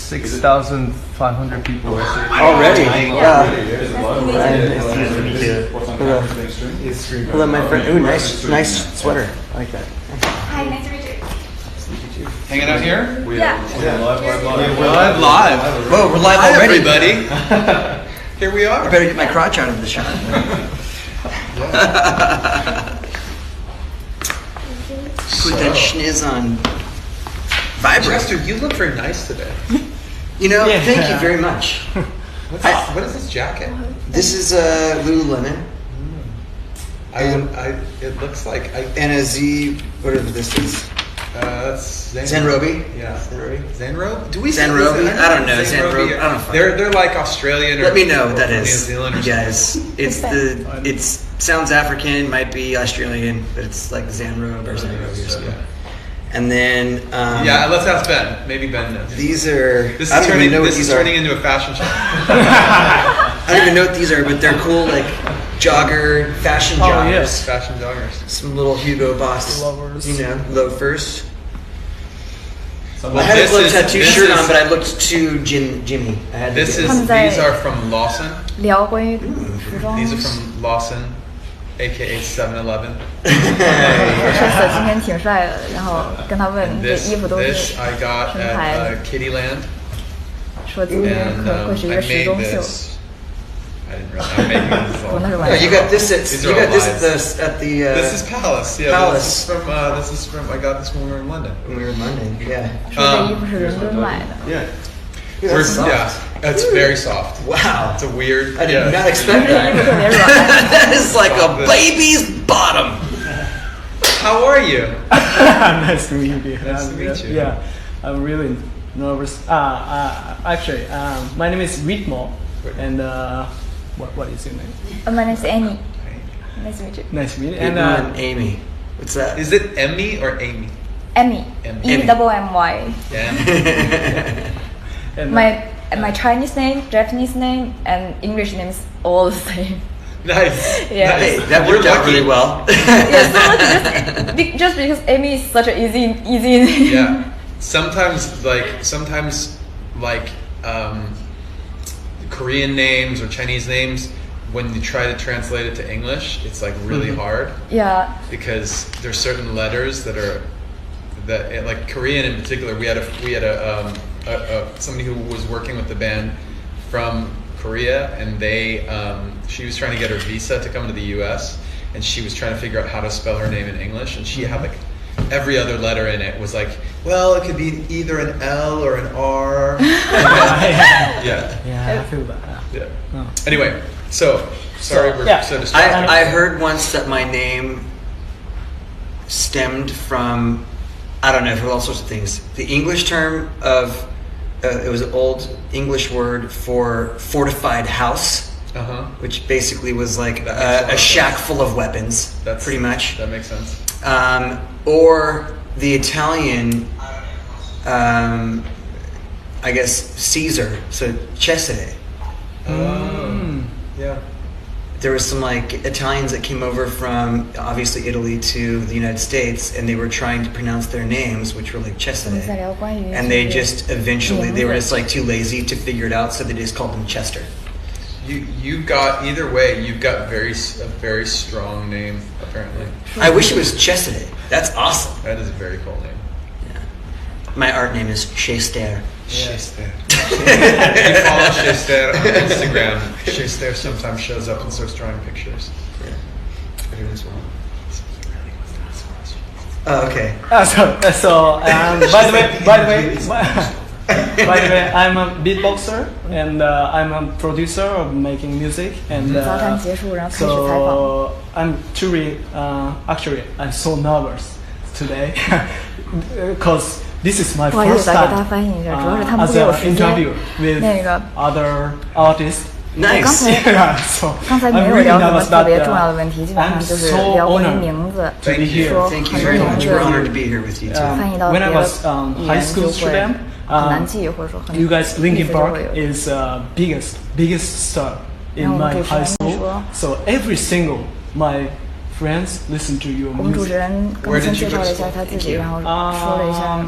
6,500 people. Already? Yeah. Hello, my friend. Ooh, nice sweater. I like that. Hi, nice to meet you. Hanging out here? Yeah. We're live. Whoa, we're live Hi, already. everybody. Here we are. I better get my crotch out of the shot. Put that schniz on vibrate. Chester, you look very nice today. You know, thank you very much. What is this jacket? This is Lululemon. It looks like And a Z, whatever this is. That's Zenrobi? Yeah. Zenrobi? Zenrobi? Do we Zenrobi? I don't know. Zenrobi. I don't know. They're like Australian. Let me know what that New is, Zealand or you guys. It sounds African, might be Australian, but it's like Zenrobi or Zenrobi or something. Yeah. And then Let's ask Ben. Maybe Ben knows. these are. This I is don't even know what these are. turning into a fashion show. I don't even know what these are, but they're cool, like jogger, fashion joggers. yes. Fashion joggers. Some little Hugo Boss, Lovers. loafers. Well, I had a little tattoo shirt on, is- but I looked too Jimmy. I had to These do it. are from Lawson. 聊关于服装。 These are from Lawson, aka 7-Eleven. Chester 今天挺帅的，然后跟他问这 This 衣服都 this 是 I got 什么牌 at 子， Kittyland, 说今天 and 可能会是一 I 个时 made 装秀。 this. I didn't really. I'm making this 不，那 all. 是 No, 玩 you 笑。 got this at These you are got all this at the This is Palace. Yeah, Palace. This is from. I got this when we were in London. when we were in London. Yeah. 说这衣服是伦敦买的。 Yeah. Dude, that's soft. Yeah, it's very soft. Wow. It's a weird. I did yeah. not expect 这衣服 that. 特别软。 That is like a baby's bottom. How are you? Nice to meet you. Nice to meet you. Yeah, I'm really nervous. Actually, my name is Whitmore, and what is your name? My name is Annie. Nice to meet you. Nice to meet you. And And Amy. What's that? Is it Emmy or Amy? Emmy. Emmy. E-double-M-Y. Yeah. and My Chinese name, Japanese name, and English name is all the same. Nice. Yeah. Nice. Hey, that You're worked out lucky. really well. Yeah, so much just because Amy is such an easy name. Yeah. Sometimes Korean names or Chinese names, when you try to translate it to English, it's like really hard Yeah. because there's certain letters that like Korean in particular. We had somebody who was working with the band from Korea, and she was trying to get her visa to come to the U.S. and she was trying to figure out how to spell her name in English, and she had like every other letter in it was like, well, it could be either an L or an R. Yeah. yeah, I feel that. Yeah. Oh. Anyway, so sorry we're yeah. so distracted. I heard once that my name stemmed from, I don't know, for all sorts of things. The English term of, it was an old English word for fortified house, which basically was like a shack full of weapons, pretty much. That makes sense. Or the Italian, I guess, Caesar, so Cesare. Yeah. There was some like Italians that came over from obviously Italy to the United States, and they were trying to pronounce their names, which were like 我们在 Cesare. 聊关于 And they just eventually, they were 名 just 字 like too lazy to figure it out, so they just called them Chester. You got either way. You've got a very strong name apparently. I wish it was Cesare. That's awesome. That is a very cool name. My art name is Chester. Chester. If you follow Chester on Instagram, Chester sometimes shows up and starts drawing pictures. Yeah. Every once in a while. Oh, okay. By the way, I'm a beatboxer and I'm a producer of making music. And 早餐结束，然后开始采访。 so I'm truly, actually, I'm so nervous today because this is my 不好意 first 思，给大家 time 翻译一下，主要是他们 as 不给我 an 时间。 interview with 那个 other artists. Nice. Yeah, so 刚才 I'm 没有 really 聊什么 nervous 特 that 别重要的问题，基本上 I'm 就是 so 聊关于 honored 名字， to be here. 说 Thank 很 you 多 very 名 much. 字 We're honored to be here with you too. 翻译到 When 别 I 的 was 语 high 言 school 就会 student, 很难记，或者说很 you guys, 意 Linkin 思就会 Park 有。 is biggest star in 然后我们 my 主持 high 人 school. 说， So every single my friends listen to your 我们主持 music. 人刚才介绍了一下他自己，然后说了一下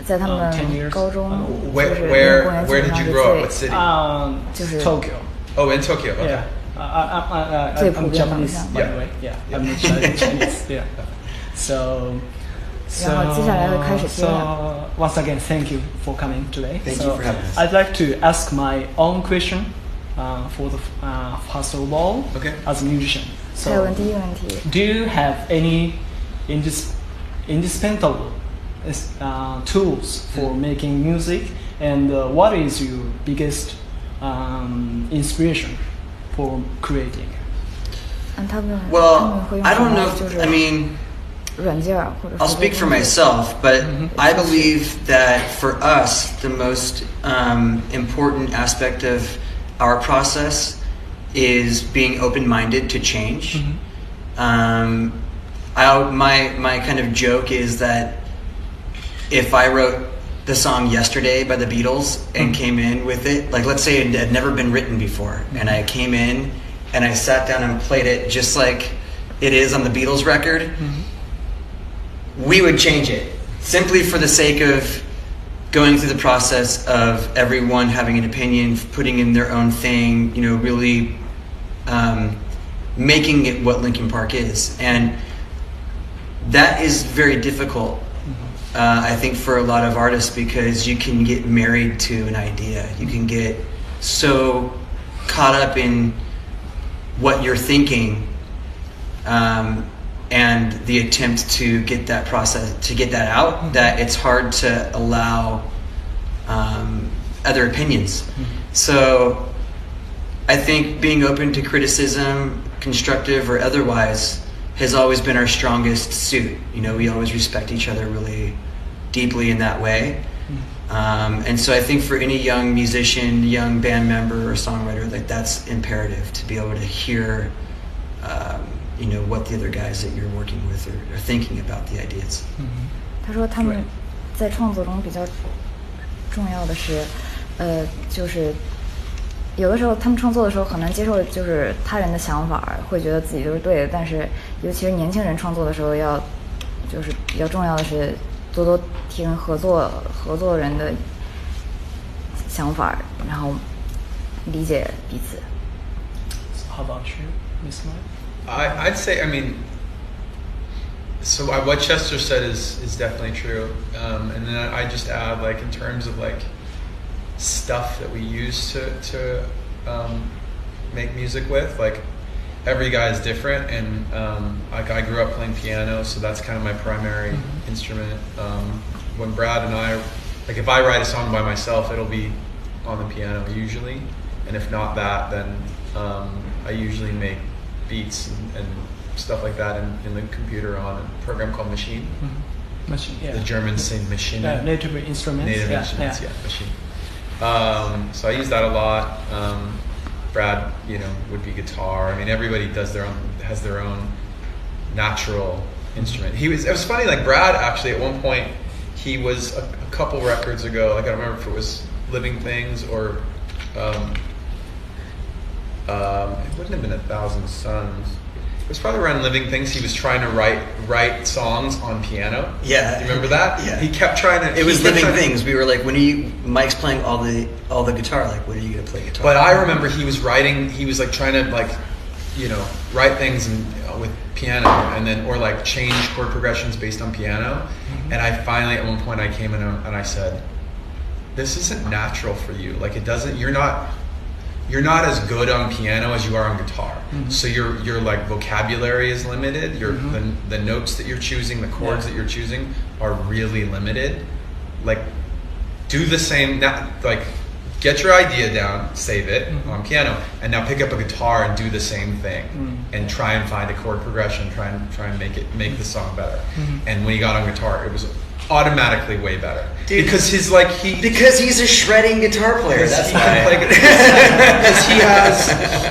在他们 10 years. 高中 Where 就是那个公园 where 基 did 本上 you 是 grow up? What 最 city? Just Tokyo. Oh, in Tokyo. Okay. Yeah. I'm 最普遍 Japanese, 方向。 by the way. Yeah, I'm not Chinese. Yeah. So. 然后接下来会开始接壤。 So once again, thank you for coming today. Thank so you for having us. I'd like to ask my own question for the first of all, Okay. as a musician. 再 So 问第一个问题， do you have any indispensable tools for making music, and what is your biggest inspiration for creating? 他们 Well, 会用 I 什 don't 么 know. 就是 I mean, 软件儿或者 I'll 是 speak for myself, but I believe that for us, the most important aspect of our process is being open-minded to change. My kind of joke is that if I wrote the song Yesterday by the Beatles and came in with it, like let's say it had never been written before, and I came in and I sat down and played it just like it is on the Beatles record, we would change it simply for the sake of going through the process of everyone having an opinion, putting in their own thing, you know, really making it what Linkin Park is. And that is very difficult, I think, for a lot of artists, because you can get married to an idea. You can get so caught up in what you're thinking, and the attempt to get that process, to get that out, that it's hard to allow other opinions. So I think being open to criticism, constructive or otherwise, has always been our strongest suit. You know, we always respect each other really deeply in that way. And so I think for any young musician, young band member or songwriter, like that's imperative, to be able to hear you know, what the other guys that you're working with are thinking about the ideas. 他说他们在创作中比较重要的是，就是有的时候他们创作的时候很难接受就是他人的想法，会觉得自己就是对的，但是尤其是年轻人创作的时候就是比较重要的是多多听合作人的想法，然后理解彼此。 How about you, Miss Mike? I'd say, I mean, so what Chester said is definitely true, and then I just add, like, in terms of like stuff that we use to make music with, like every guy is different, and like I grew up playing piano, so that's kind of my primary instrument. When Brad and I, like if I write a song by myself, it'll be on the piano usually, and if not that, then I usually make beats and stuff like that in the computer on a program called Machine. Machine, yeah. The Germans say Machine. Native instruments. Native instruments, yeah, Machine. So I use that a lot. Brad, you know, would be guitar. I mean, everybody has their own natural instrument. It was funny, like Brad actually at one point, he was a couple records ago, like I don't remember if it was Living Things or it wouldn't have been 1,000 Suns. It was probably around Living Things. He was trying to write songs on piano. Yeah. You remember that? Yeah. He kept trying to. It was Living Things. We were like, Mike's playing all the guitar, like, when are you going to play guitar? But I remember he was like trying to like, you know, write things with piano and then, or like change chord progressions based on piano. And I finally, at one point I came in and I said, this isn't natural for you. Like you're not as good on piano as you are on guitar. So your like vocabulary is limited. The notes that you're choosing, the chords that you're choosing are really limited. Like do the same, like get your idea down, save it on piano, and now pick up a guitar and do the same thing and try and find a chord progression, try and make the song better. And when he got on guitar, it was automatically way better. Dude, because he's a shredding guitar player. That's why.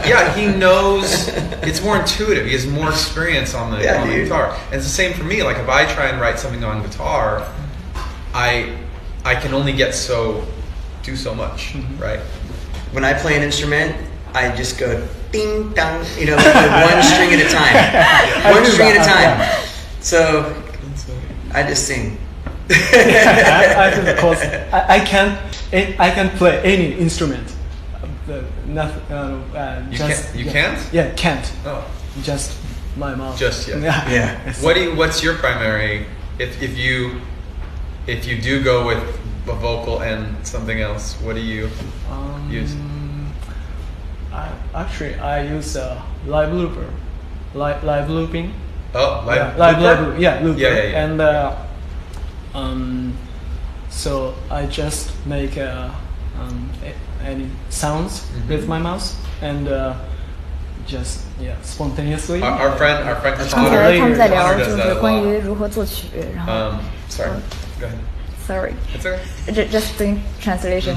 Because he knows, it's more intuitive. He has more experience on the guitar. And it's the same for me. Like if I try and write something on guitar, I can only do so much, right? When I play an instrument, I just go ding dong, you know, like one string at a time. One string at a time. So I just sing. I feel because I can't play any instrument. Nothing. You can't? Yeah, can't. Oh. Just my mouth. Just yeah. Yeah. What's your primary if you do go with a vocal and something else? What do you use? I use live looper, live looping. Oh, live looper. Yeah. And so I just make any sounds with my mouth and just spontaneously. Our friend 刚才他们在聊 Connor 就 does 是 that a 关 lot. 于如何作曲，然后 Sorry. Go ahead. sorry It's okay. just doing translation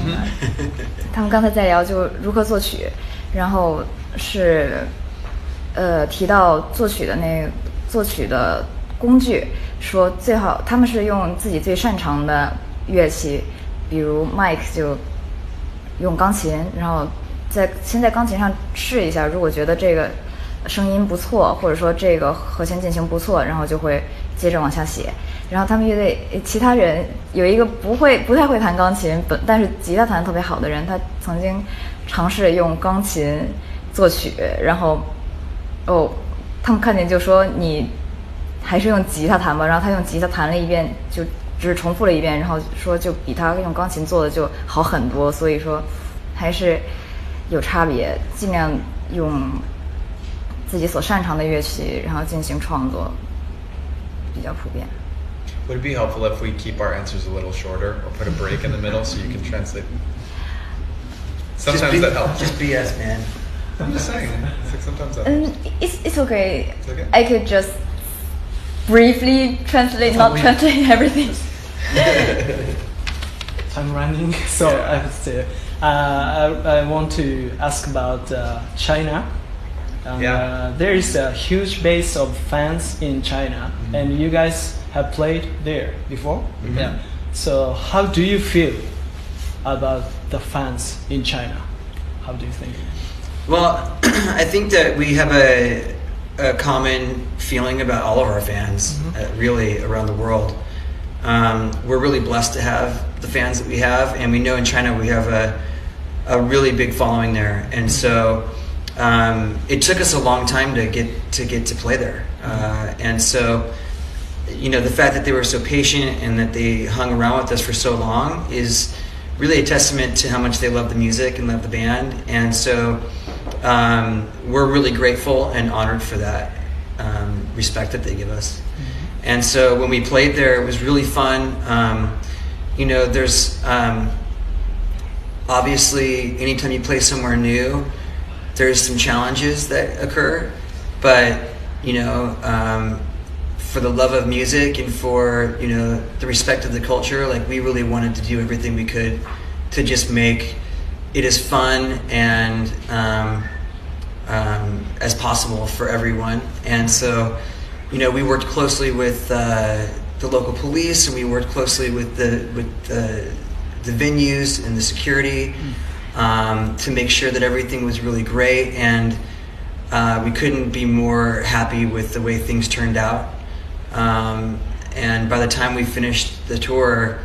他们刚才在聊就如何作曲，然后是提到作曲的工具，说最好他们是用自己最擅长的乐器，比如 Mike 就用钢琴，然后先在钢琴上试一下，如果觉得这个声音不错，或者说这个和弦进行不错，然后就会接着往下写。然后他们乐队其他人有一个不太会弹钢琴，但是吉他弹得特别好的人，他曾经尝试用钢琴作曲，然后他们看见就说你还是用吉他弹吧，然后他用吉他弹了一遍，就只是重复了一遍，然后说就比他用钢琴做的就好很多，所以说还是有差别，尽量用自己所擅长的乐器，然后进行创作，比较普遍。Would it be helpful if we keep our answers a little shorter or put a break in the middle so you can translate? Sometimes that helps. Just BS, man. I'm just saying. It's like sometimes that helps. It's okay. It's okay. I could just briefly translate, not translate everything. Time running, so Yeah. I would say I want to ask about China. There is a huge base of fans in China, and you guys have played there before. Yeah. So how do you feel about the fans in China? How do you think? Well, I think that we have a common feeling about all of our fans, really around the world. We're really blessed to have the fans that we have, and we know in China we have a really big following there, and so it took us a long time to get to play there, and so the fact that they were so patient and that they hung around with us for so long is really a testament to how much they love the music and love the band, and so we're really grateful and honored for that respect that they give us. And so when we played there, it was really fun. There's obviously anytime you play somewhere new, there's some challenges that occur, but for the love of music and for the respect of the culture, like we really wanted to do everything we could to just make it as fun and as possible for everyone. And so we worked closely with the local police, and we worked closely with the venues and the security to make sure that everything was really great. And we couldn't be more happy with the way things turned out. And by the time we finished the tour,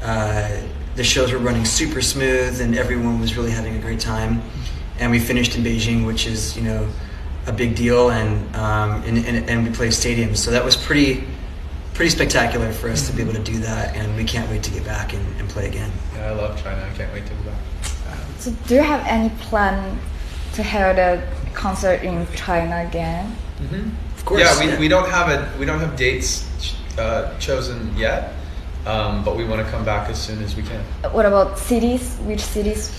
the shows were running super smooth, and everyone was really having a great time. And we finished in Beijing, which is a big deal, and we played stadiums, so that was pretty spectacular for us to be able to do that, and we can't wait to get back and play again. Yeah, I love China. I can't wait to go back. So do you have any plan to hold a concert in China again? Of course. Yeah, we don't have dates chosen yet, but we want to come back as soon as we can. What about cities? Which cities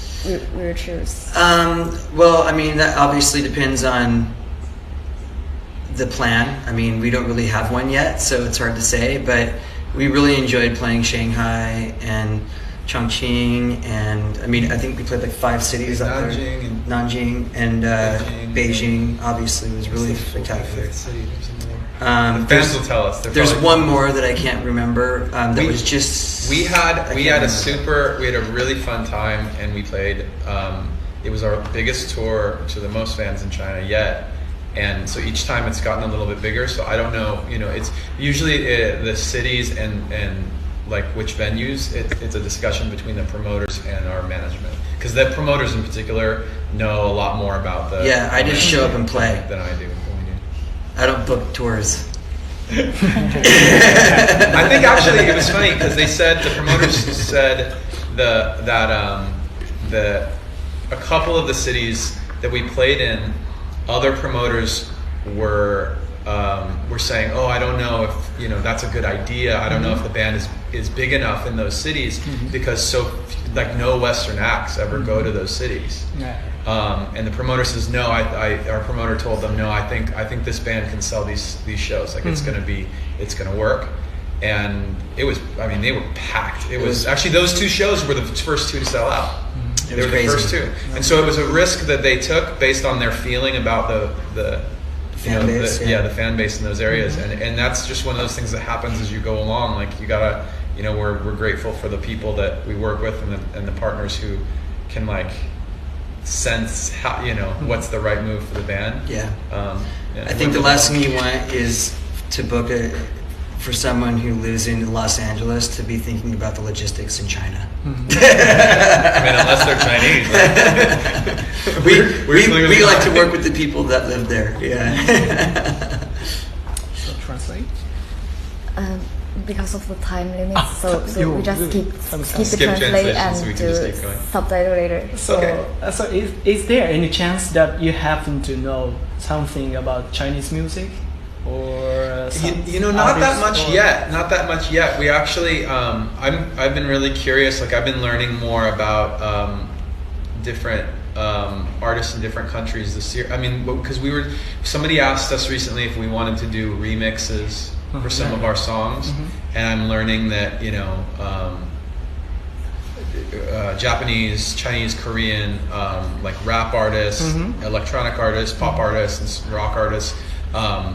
will choose? Well, I mean, that obviously depends on the plan. I mean, we don't really have one yet, so it's hard to say, but we really enjoyed playing Shanghai and Chongqing, and I mean, I think we played like 5 cities out there. Nanjing and Beijing obviously was really spectacular. The fans will tell us. There's one more that I can't remember. We had a really fun time, and we played. It was our biggest tour to the most fans in China yet, and so each time it's gotten a little bit bigger. So I don't know. It's usually the cities and like which venues, it's a discussion between the promoters and our management, because the promoters in particular know a lot more about the. Yeah, I just show up and play than I do. I don't book tours. I think actually it was funny because they said, the promoters said that a couple of the cities that we played in, other promoters were saying, oh, I don't know if that's a good idea. I don't know if the band is big enough in those cities, because no Western acts ever go to those cities. Yeah. And the promoter says no. Our promoter told them no. I think this band can sell these shows. Like it's gonna work. And it was. I mean, they were packed. It was actually, those two shows were the first two to sell out. They were the first two, and so it was a risk that they took based on their feeling about the fan base. The fan base in those areas, and that's just one of those things that happens as you go along. Like you gotta, we're grateful for the people that we work with and the partners who can sense how what's the right move for the band. I think the last thing you want is to book for someone who lives in Los Angeles to be thinking about the logistics in China. I mean, unless they're Chinese. We like to work with the people that live there. Yeah. So translate. Because of the time limit, so we just skip the Skip translate translation and so we can do just keep going. subtitle later. So, so is there any chance that you happen to know something about Chinese music, or not that much yet. We actually, I've been really curious. Like I've been learning more about different artists in different countries this year. I mean, because somebody asked us recently if we wanted to do remixes for some of our songs, and I'm learning that Japanese, Chinese, Korean, like rap artists, electronic artists, pop artists, and rock artists.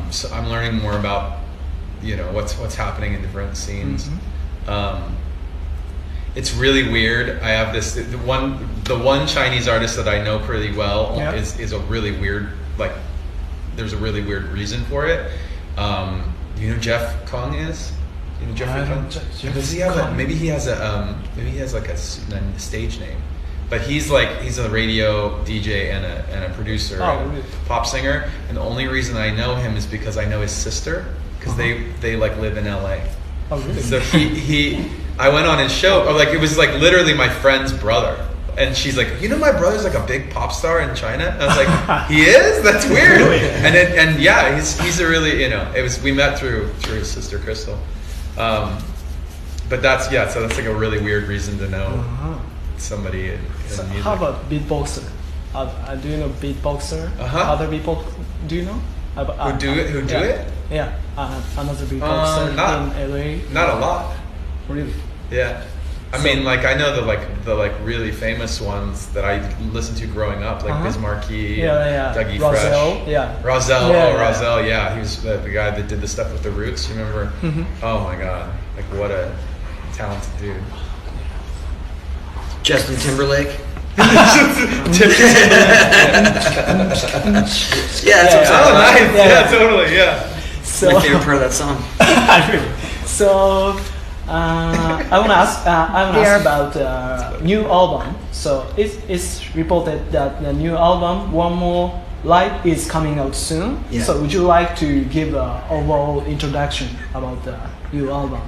So I'm learning more about what's happening in different scenes. It's really weird. I have the one Chinese artist that I know pretty well is a really weird, there's a really weird reason for it. Jeff Kong is? Jeffrey Kong? Maybe he has a stage name, but he's a radio DJ and a producer, and a pop singer. And the only reason I know him is because I know his sister, because they live in LA. Oh, really? So I went on his show. It was literally my friend's brother. And she's like, my brother's a big pop star in China. And I was like, he is? That's weird. Really? And he's a really, we met through his sister Crystal. But that's a really weird reason to know somebody in So music. how about beatboxer? Do you know beatboxer? Other people, do you know? Who do it? Yeah, another beatboxer in LA. Not a lot. Really? Yeah. I mean, I know the really famous ones that I listened to growing up, like Biz Markie, Dougie Rozelle, Fresh, Rozelle. Rozelle, yeah. He was the guy that did the stuff with the Roots. You remember? Oh my God! What a talented dude. Justin Timberlake. Yeah, that's what I'm Oh, saying. nice. Yeah, totally. Yeah. So, My favorite part of that song. So, I want to ask about new album. So it's reported that the new album, One More Light, is coming out soon. Yeah. So would you like to give an overall introduction about the new album?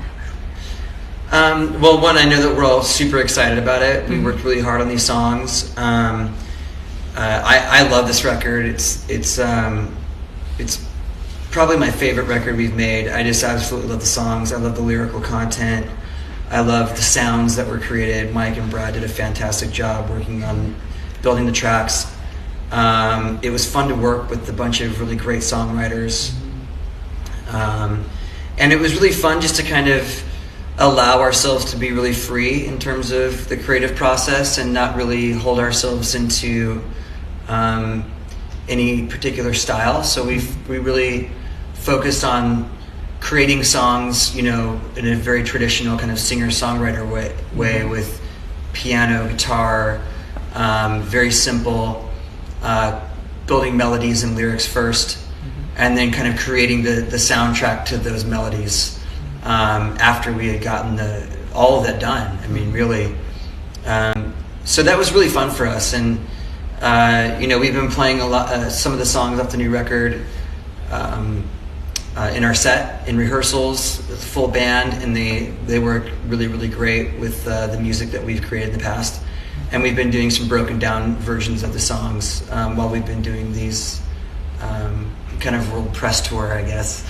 Well, one, I know that we're all super excited about it. We worked really hard on these songs. I love this record. It's probably my favorite record we've made. I just absolutely love the songs. I love the lyrical content. I love the sounds that were created. Mike and Brad did a fantastic job working on building the tracks. It was fun to work with a bunch of really great songwriters. And it was really fun just to kind of allow ourselves to be really free in terms of the creative process and not really hold ourselves into any particular style. So we really focused on creating songs, in a very traditional kind of singer-songwriter way with piano, guitar, very simple, building melodies and lyrics first, and then kind of creating the soundtrack to those melodies. after we had gotten all of that done. I mean, really. So that was really fun for us, and we've been playing a lot, some of the songs off the new record in our set, in rehearsals, with full band, and they work really, really great with the music that we've created in the past. And we've been doing some broken down versions of the songs while we've been doing these kind of world press tour, I guess,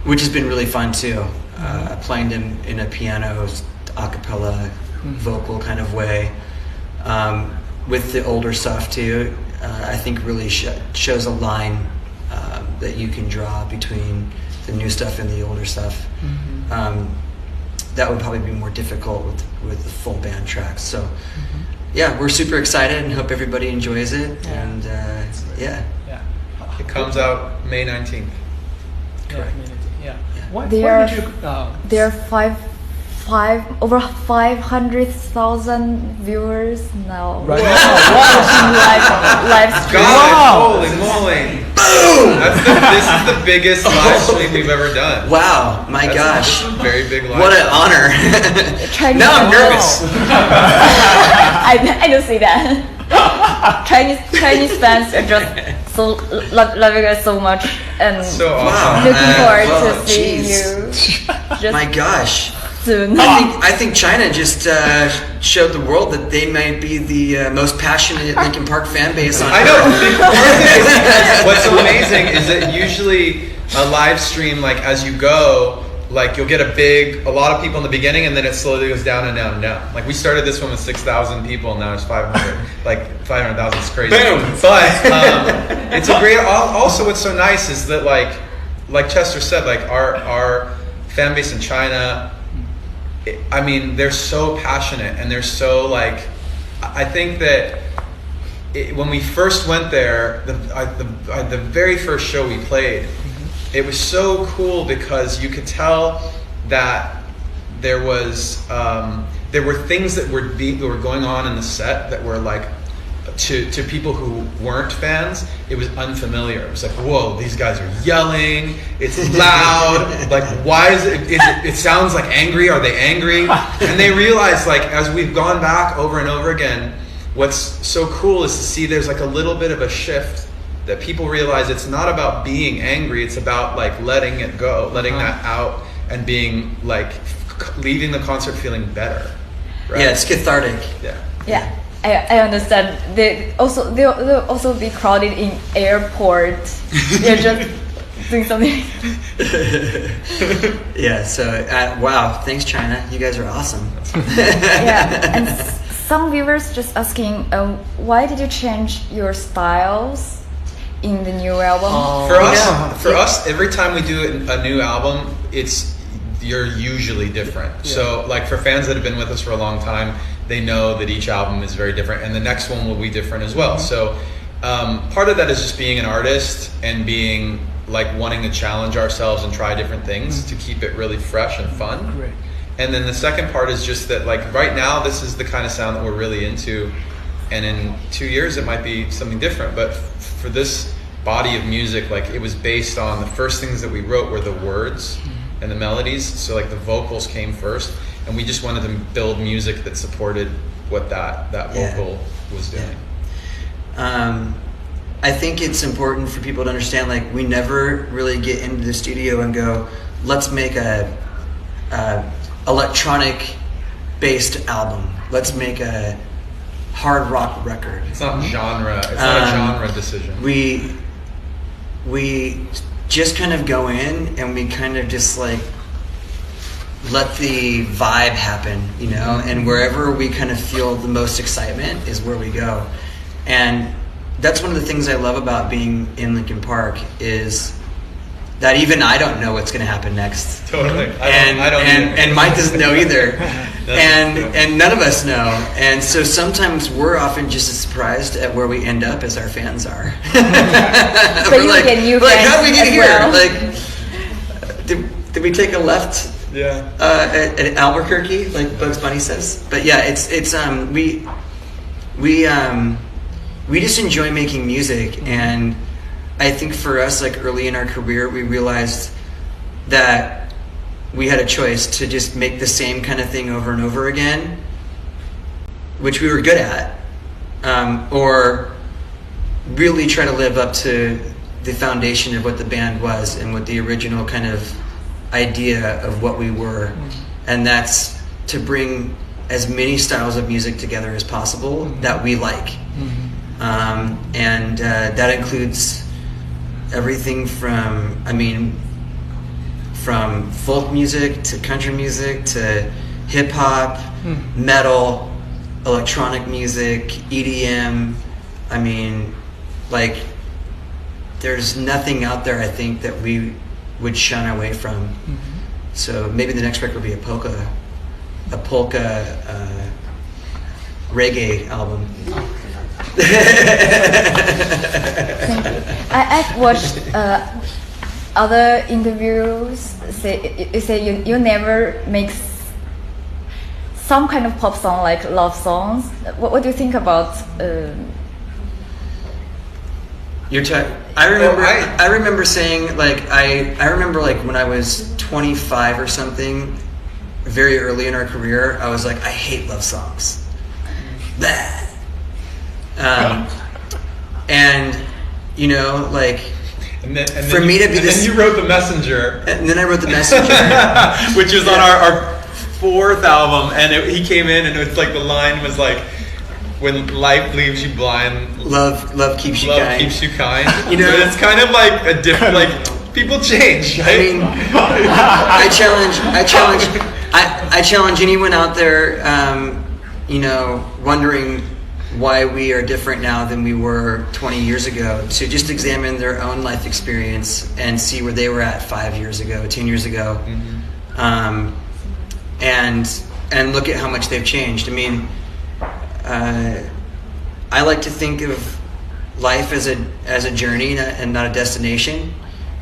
which has been really fun too. Playing them in a piano, a cappella, vocal kind of way. With the older stuff too, I think really shows a line that you can draw between the new stuff and the older stuff. That would probably be more difficult with the full band tracks. So yeah, we're super excited and hope everybody enjoys it. Yeah. And yeah. It comes out May 19th. Correct. Yeah. Why There did you? there are over 500,000 viewers now. Right Watching live stream. God, holy moly! Boom! This is the biggest live stream we've ever done. Wow, my gosh. That's a very big live What an stream. honor. Chinese Now I'm nervous. I don't see that. Chinese fans are just so loving us so much and So Wow. awesome. looking forward Whoa, to seeing jeez. you just My gosh. soon. I think China just showed the world that they might be the most passionate Linkin Park fan base on I know. Earth. What's amazing is that usually a live stream, like as you go, like you'll get a lot of people in the beginning, and then it slowly goes down and down and down. Like we started this one with 6,000 people, and now it's 500. Like 500,000 is crazy. Boom. But it's a great. Also, what's so nice is that like Chester said, like our fan base in China. I mean, they're so passionate, and they're so like. I think that when we first went there, the very first show we played, it was so cool because you could tell that there were things that were going on in the set that were like to people who weren't fans, it was unfamiliar. It was like, whoa, these guys are yelling, it's loud, like why is it sounds like angry, are they angry? And they realized, like, as we've gone back over and over again, what's so cool is to see there's like a little bit of a shift, that people realize it's not about being angry, it's about like letting it go, letting that out, and being like leaving the concert feeling better. Right? Yeah, it's cathartic. Yeah, I understand. They'll also be crowded in airport. They're just doing something. Yeah. So wow, thanks China. You guys are awesome. Yeah, and some viewers just asking, why did you change your styles in the new album? For us, every time we do a new album, you're usually different. Yeah. So like for fans that have been with us for a long time, they know that each album is very different, and the next one will be different as well. So part of that is just being an artist and being like wanting to challenge ourselves and try different things to keep it really fresh and fun. Great. And then the second part is just that, like, right now this is the kind of sound that we're really into, and in 2 years it might be something different. But for this body of music, like, it was based on the first things that we wrote were the words and the melodies. So like the vocals came first, and we just wanted to build music that supported what that vocal was doing. I think it's important for people to understand, like, we never really get into the studio and go, let's make a electronic based album, let's make a hard rock record. It's not genre. It's not a genre decision. We just kind of go in and we kind of just like let the vibe happen, you know, and wherever we kind of feel the most excitement is where we go. And that's one of the things I love about being in Linkin Park, is that even I don't know what's going to happen next. Totally. And I don't either. and Mike doesn't know either. and none of us know. And so sometimes we're often just as surprised at where we end up as our fans are. But We're you like, get new like, fans how did we get as here? well. Like, did we take a left Yeah. at Albuquerque, like Bugs Bunny says? But yeah, it's we just enjoy making music, and I think for us, like early in our career, we realized that we had a choice to just make the same kind of thing over and over again, which we were good at, or really try to live up to the foundation of what the band was and what the original kind of idea of what we were. And that's to bring as many styles of music together as possible that we like. And that includes everything from, from folk music to country music to hip hop, metal, electronic music, EDM. There's nothing out there, I think, that we would shun away from. So maybe the next record will be a polka reggae album. I've watched other interviews. You say you never make some kind of pop song like love songs. What do you think about? I remember saying, like, I remember, like, when I was 25 or something, very early in our career, I was like, I hate love songs. Blah. And for me to be this, and then you wrote The Messenger, and then I wrote The Messenger, which was on our fourth album, and he came in, and it's like the line was like, when life leaves you blind, love keeps you kind. Keeps you kind. It's kind of like a different, like, people change, right? I challenge anyone out there, wondering why we are different now than we were 20 years ago, to just examine their own life experience and see where they were at 5 years ago, 10 years ago, and look at how much they've changed. I like to think of life as a journey and not a destination,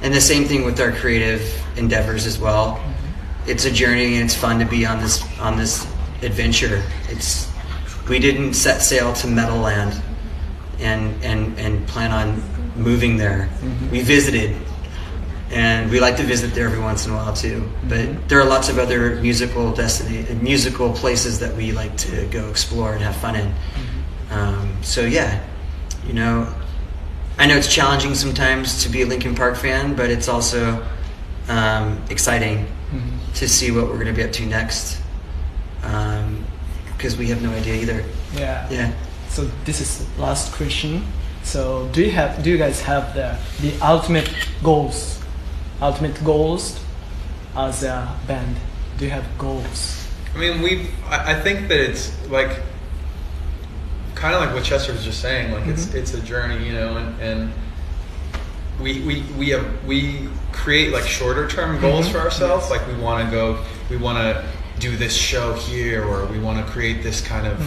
and the same thing with our creative endeavors as well. It's a journey, and it's fun to be on this adventure. We didn't set sail to Metal Land and plan on moving there. We visited, and we like to visit there every once in a while too. But there are lots of other musical places that we like to go explore and have fun in. So yeah, I know it's challenging sometimes to be a Linkin Park fan, but it's also exciting to see what we're going to be up to next, because we have no idea either. Yeah. So this is last question. So do you guys have the ultimate goals as a band? Do you have goals? I think that it's like kind of like what Chester was just saying. Like it's a journey, and we create like shorter term goals for ourselves. Like we want to do this show here, or we want to create this kind of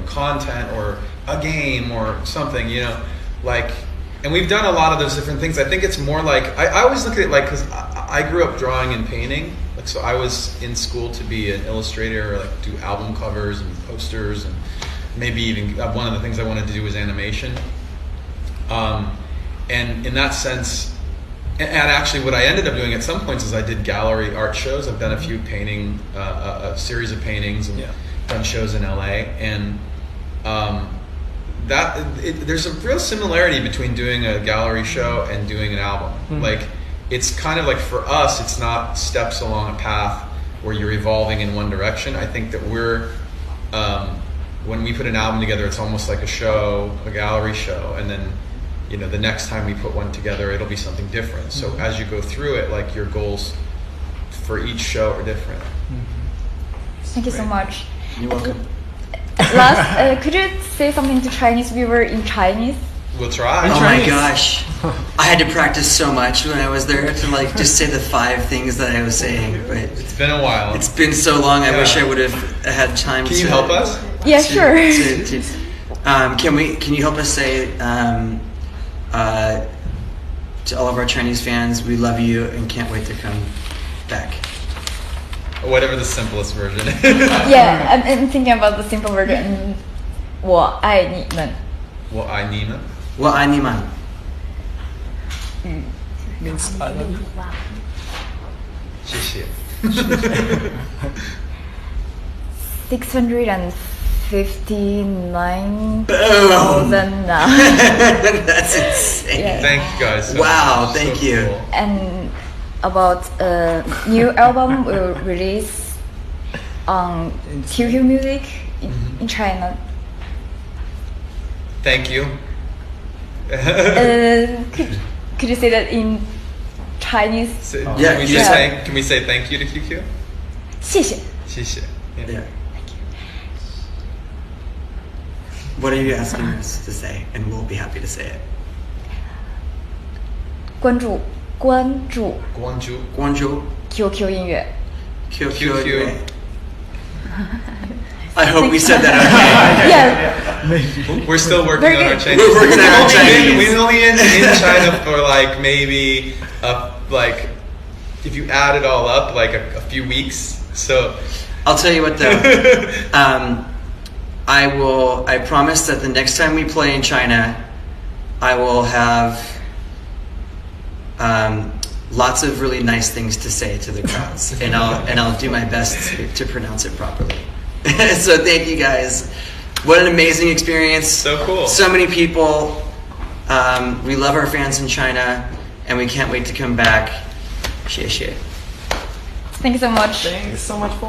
content or a game or something, and we've done a lot of those different things. I think it's more like I always look at it like, because I grew up drawing and painting, like, so I was in school to be an illustrator, or like do album covers and posters, and maybe even one of the things I wanted to do was animation, and in that sense, and actually what I ended up doing at some points is I did gallery art shows. I've done a few painting, a series of paintings, and done shows in LA, and there's a real similarity between doing a gallery show and doing an album. Like, it's kind of like, for us, it's not steps along a path where you're evolving in one direction. I think that we're, when we put an album together, it's almost like a show, a gallery show, and then the next time we put one together, it'll be something different. So as you go through it, like, your goals for each show are different. Thank you so much. You're welcome. Last, could you say something to Chinese viewer in Chinese? We'll try. Oh my gosh, I had to practice so much when I was there to just say the 5 things that I was saying. But it's been a while. It's been so long. I wish I would have had time. Can you help us? Yeah, sure. Can you help us say to all of our Chinese fans, we love you and can't wait to come back. Whatever the simplest version is. Yeah, I'm thinking about the simple version. 我爱你们. 我爱你们. 我爱你们. Means I love you. 谢谢。 659,000 now. That's insane. Yeah. Thank you guys. So Wow, much. thank So you. cool. And about new album will release on QQ Music in China. Thank you. Could you say that in Chinese? Yeah, Can we say thank you to QQ? 谢谢。谢谢. Yeah. What are you asking us to say? And we'll be happy to say it. 关注 Guangzhou. Guangzhou, QQ 音乐。 QQ. I hope we said that okay. Yeah. We're still working Very on our good. Chinese. We're working on our Chinese. We've only in China for like maybe like if you add it all up like a few weeks. So I'll tell you what though. I promise that the next time we play in China, I will have lots of really nice things to say to the crowds, and I'll do my best to pronounce it properly. So thank you guys. What an amazing experience. So cool. So many people. We love our fans in China, and we can't wait to come back. 谢谢. Thank you so much. Thanks so much for